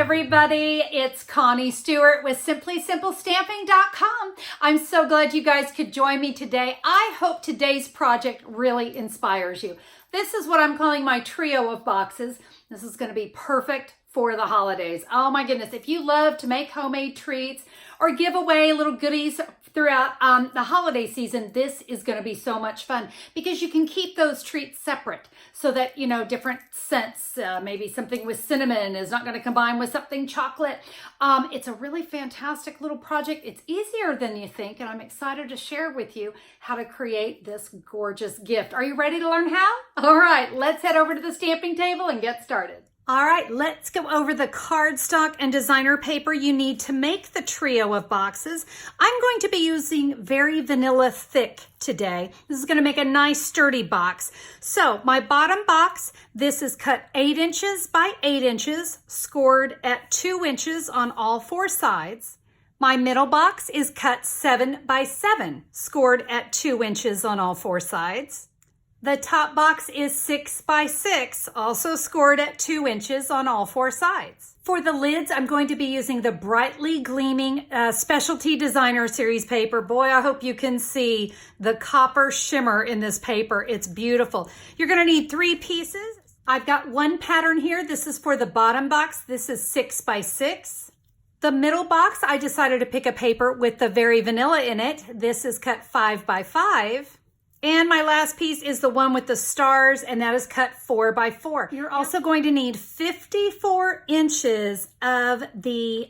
everybody, it's Connie Stewart with SimplySimpleStamping.com. I'm so glad you guys could join me today. I hope today's project really inspires you. This is what I'm calling my trio of boxes. This is going to be perfect for the holidays. Oh my goodness, if you love to make homemade treats or give away little goodies throughout the holiday season, this is going to be so much fun because you can keep those treats separate so that, you know, different scents, maybe something with cinnamon is not going to combine with something chocolate. It's a really fantastic little project. It's easier than you think, and I'm excited to share with you how to create this gorgeous gift. Are you ready to learn how? All right, let's head over to the stamping table and get started. All right, let's go over the cardstock and designer paper you need to make the trio of boxes. I'm going to be using Very Vanilla Thick today. This is going to make a nice sturdy box. So my bottom box, this is cut 8 inches by 8 inches, scored at 2 inches on all 4 sides. My middle box is cut 7 by 7, scored at 2 inches on all 4 sides. The top box is 6 by 6, also scored at 2 inches on all 4 sides. For the lids, I'm going to be using the Brightly Gleaming Specialty Designer Series paper. Boy, I hope you can see the copper shimmer in this paper. It's beautiful. You're going to need 3 pieces. I've got one pattern here. This is for the bottom box. This is 6 by 6. The middle box, I decided to pick a paper with the Very Vanilla in it. This is cut 5 by 5. And my last piece is the one with the stars, and that is cut 4 by 4. You're also going to need 54 inches of the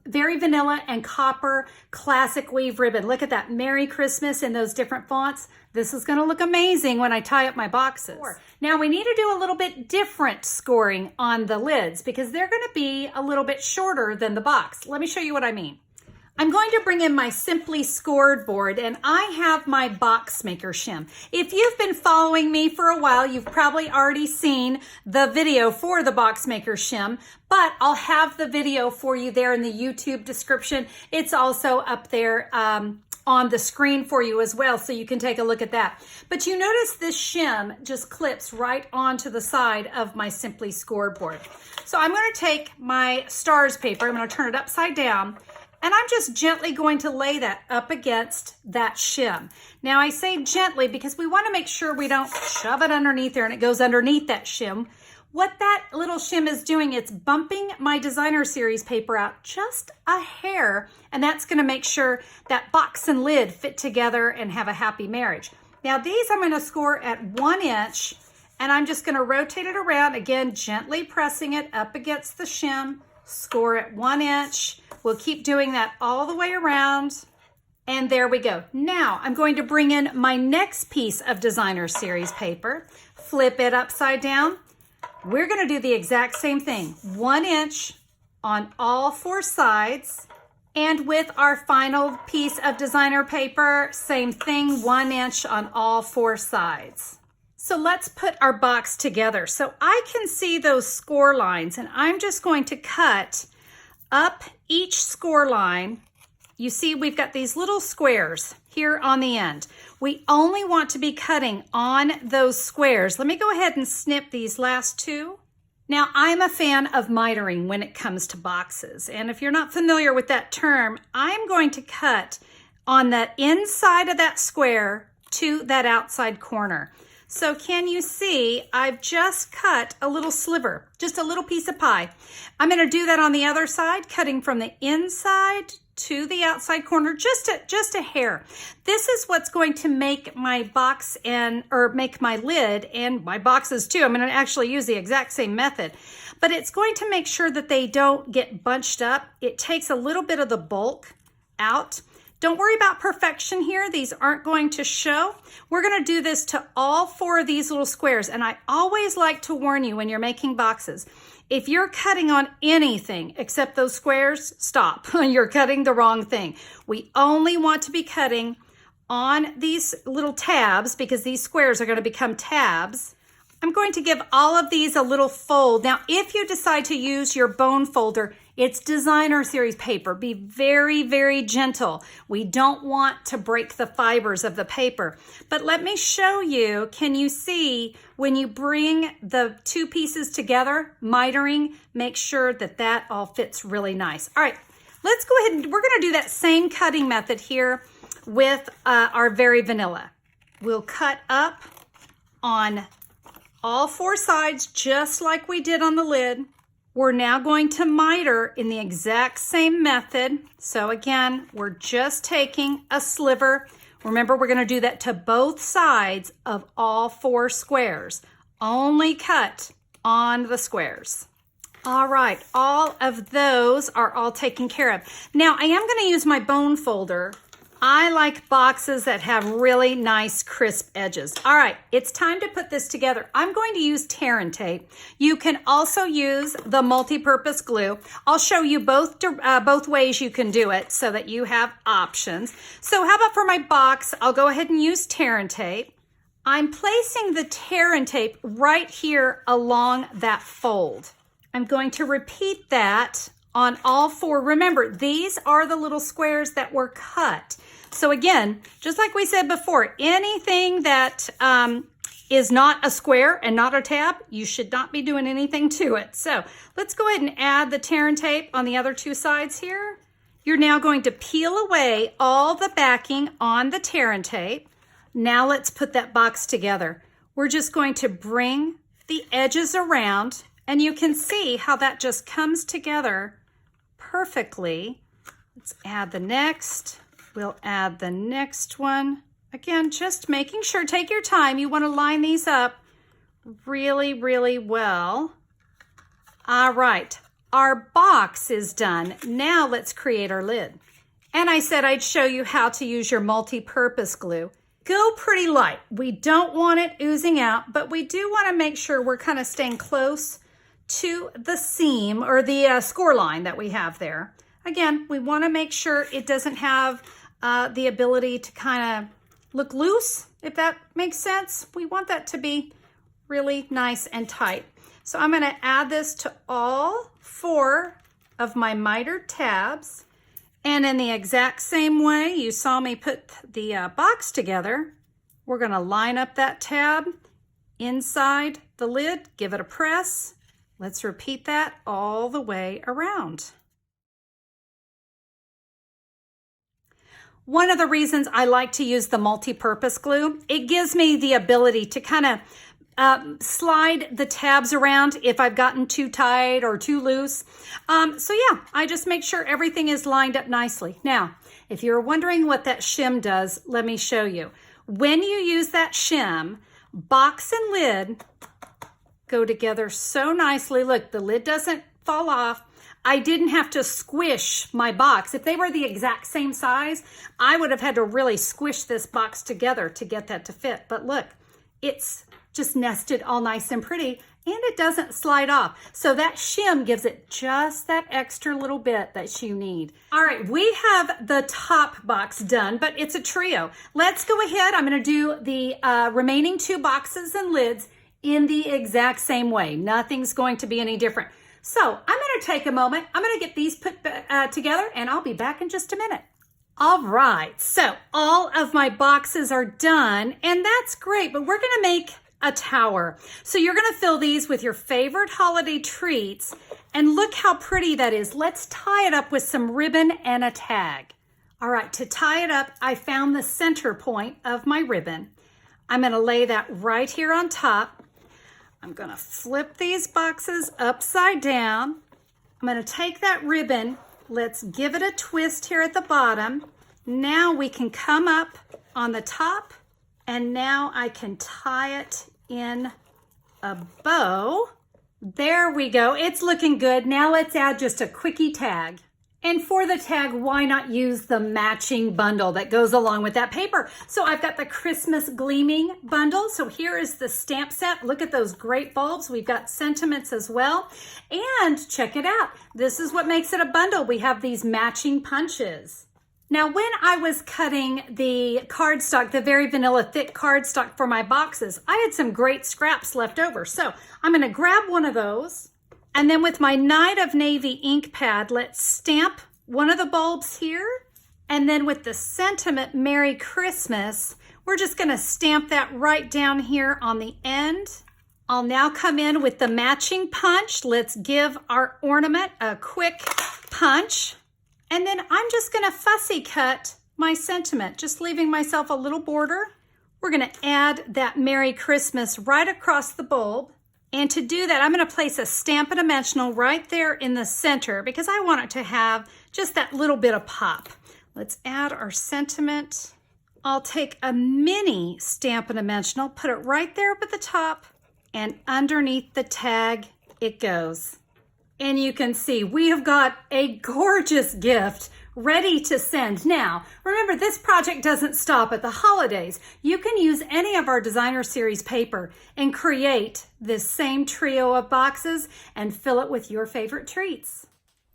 Very Vanilla and Copper Classic Weave ribbon. Look at that, Merry Christmas in those different fonts. This is going to look amazing when I tie up my boxes. Now we need to do a little bit different scoring on the lids because they're going to be a little bit shorter than the box. Let me show you what I mean. I'm going to bring in my Simply Scored board, and I have my box maker shim. If you've been following me for a while, you've probably already seen the video for the box maker shim, but I'll have the video for you there in the YouTube description. It's also up there on the screen for you as well, so you can take a look at that. But you notice this shim just clips right onto the side of my Simply Scored board. So I'm going to take my stars paper, I'm going to turn it upside down, and I'm just gently going to lay that up against that shim. Now I say gently because we want to make sure we don't shove it underneath there and it goes underneath that shim. What that little shim is doing, it's bumping my designer series paper out just a hair, and that's going to make sure that box and lid fit together and have a happy marriage. Now these I'm going to score at 1 inch, and I'm just going to rotate it around, again gently pressing it up against the shim, score at 1 inch. We'll keep doing that all the way around. And there we go. Now I'm going to bring in my next piece of designer series paper, flip it upside down. We're going to do the exact same thing, 1 inch on all 4 sides. And with our final piece of designer paper, same thing, 1 inch on all 4 sides. So let's put our box together. So I can see those score lines, and I'm just going to cut up each score line. You see we've got these little squares here on the end. We only want to be cutting on those squares. Let me go ahead and snip these last 2. Now I'm a fan of mitering when it comes to boxes, and if you're not familiar with that term, I'm going to cut on the inside of that square to that outside corner. So can you see I've just cut a little sliver, just a little piece of pie. I'm going to do that on the other side, cutting from the inside to the outside corner, just a hair. This is what's going to make my box make my lid and my boxes too. I'm going to actually use the exact same method, but it's going to make sure that they don't get bunched up. It takes a little bit of the bulk out. Don't worry about perfection here. These aren't going to show. We're going to do this to all 4 of these little squares. And I always like to warn you when you're making boxes, if you're cutting on anything except those squares, stop. You're cutting the wrong thing. We only want to be cutting on these little tabs because these squares are going to become tabs. I'm going to give all of these a little fold. Now, if you decide to use your bone folder, It's designer series paper. Be very, very gentle. We don't want to break the fibers of the paper. But let me show you, can you see when you bring the two pieces together, mitering, make sure that that all fits really nice. All right, let's go ahead and we're gonna do that same cutting method here with our Very Vanilla. We'll cut up on all four sides just like we did on the lid. We're now going to miter in the exact same method. So again, we're just taking a sliver. Remember, we're going to do that to both sides of all four squares. Only cut on the squares. All right, all of those are all taken care of. Now, I am going to use my bone folder. I like boxes that have really nice crisp edges. All right, it's time to put this together. I'm going to use tear and tape. You can also use the multi-purpose glue. I'll show you both ways you can do it so that you have options. So how about for my box, I'll go ahead and use tear and tape. I'm placing the tear and tape right here along that fold. I'm going to repeat that on all four. Remember, these are the little squares that were cut. So again, just like we said before, anything that is not a square and not a tab, you should not be doing anything to it. So let's go ahead and add the tear and tape on the other two sides here. You're now going to peel away all the backing on the tear and tape. Now let's put that box together. We're just going to bring the edges around, and you can see how that just comes together perfectly. Let's add the next. We'll add the next one. Again, just making sure, take your time. You want to line these up really, really well. All right, our box is done. Now let's create our lid. And I said I'd show you how to use your multi-purpose glue. Go pretty light. We don't want it oozing out, but we do want to make sure we're kind of staying close to the seam or the score line that we have there. Again, we want to make sure it doesn't have the ability to kind of look loose, if that makes sense. We want that to be really nice and tight. So I'm going to add this to all four of my mitered tabs. And in the exact same way you saw me put the box together, we're going to line up that tab inside the lid, give it a press. Let's repeat that all the way around. One of the reasons I like to use the multi-purpose glue, it gives me the ability to kind of slide the tabs around if I've gotten too tight or too loose. So yeah, I just make sure everything is lined up nicely. Now, if you're wondering what that shim does, let me show you. When you use that shim, box and lid go together so nicely. Look, the lid doesn't fall off. I didn't have to squish my box. If they were the exact same size, I would have had to really squish this box together to get that to fit. But look, it's just nested all nice and pretty, and it doesn't slide off. So that shim gives it just that extra little bit that you need. All right, we have the top box done, but it's a trio. Let's go ahead. I'm gonna do the remaining two boxes and lids in the exact same way. Nothing's going to be any different. So I'm going to take a moment. I'm going to get these put together, and I'll be back in just a minute. All right, so all of my boxes are done, and that's great, but we're going to make a tower. So you're going to fill these with your favorite holiday treats, and look how pretty that is. Let's tie it up with some ribbon and a tag. All right, to tie it up, I found the center point of my ribbon. I'm going to lay that right here on top. I'm going to flip these boxes upside down. I'm going to take that ribbon. Let's give it a twist here at the bottom. Now we can come up on the top, and now I can tie it in a bow. There we go. It's looking good. Now let's add just a quickie tag. And for the tag, why not use the matching bundle that goes along with that paper? So I've got the Christmas Gleaming bundle. So here is the stamp set. Look at those great bulbs. We've got sentiments as well. And check it out. This is what makes it a bundle. We have these matching punches. Now, when I was cutting the cardstock, the Very Vanilla thick cardstock for my boxes, I had some great scraps left over. So I'm going to grab one of those. And then with my Night of Navy ink pad, let's stamp one of the bulbs here. And then with the sentiment Merry Christmas, we're just gonna stamp that right down here on the end. I'll now come in with the matching punch. Let's give our ornament a quick punch. And then I'm just gonna fussy cut my sentiment, just leaving myself a little border. We're gonna add that Merry Christmas right across the bulb. And to do that, I'm gonna place a Stampin' Dimensional right there in the center because I want it to have just that little bit of pop. Let's add our sentiment. I'll take a mini Stampin' Dimensional, put it right there up at the top, and underneath the tag it goes. And you can see we have got a gorgeous gift ready to send. Now, remember, this project doesn't stop at the holidays. You can use any of our designer series paper and create this same trio of boxes and fill it with your favorite treats.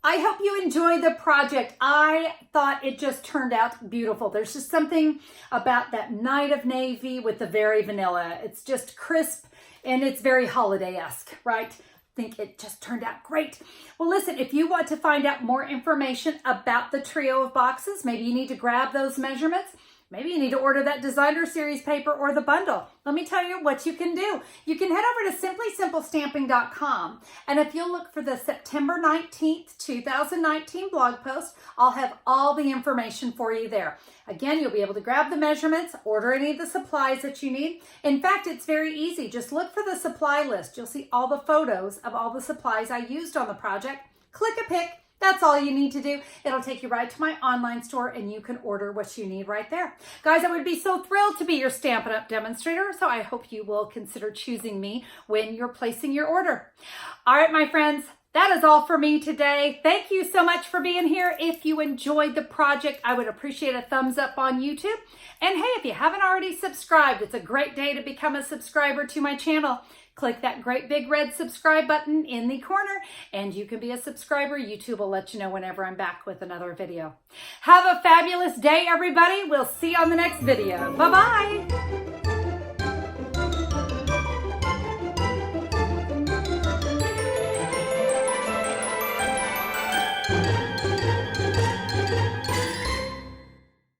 I hope you enjoyed the project. I thought it just turned out beautiful. There's just something about that Night of Navy with the very vanilla. It's just crisp and it's very holiday-esque, right? I think it just turned out great. Well, listen, if you want to find out more information about the trio of boxes, maybe you need to grab those measurements. Maybe you need to order that designer series paper or the bundle. Let me tell you what you can do. You can head over to simplysimplestamping.com. And if you'll look for the September 19th, 2019 blog post, I'll have all the information for you there. Again, you'll be able to grab the measurements, order any of the supplies that you need. In fact, it's very easy. Just look for the supply list. You'll see all the photos of all the supplies I used on the project. Click a pick. That's all you need to do. It'll take you right to my online store and you can order what you need right there. Guys, I would be so thrilled to be your Stampin' Up! Demonstrator, so I hope you will consider choosing me when you're placing your order. All right, my friends, that is all for me today. Thank you so much for being here. If you enjoyed the project, I would appreciate a thumbs up on YouTube. And hey, if you haven't already subscribed, it's a great day to become a subscriber to my channel. Click that great big red subscribe button in the corner and you can be a subscriber. YouTube will let you know whenever I'm back with another video. Have a fabulous day, everybody. We'll see you on the next video. Bye-bye.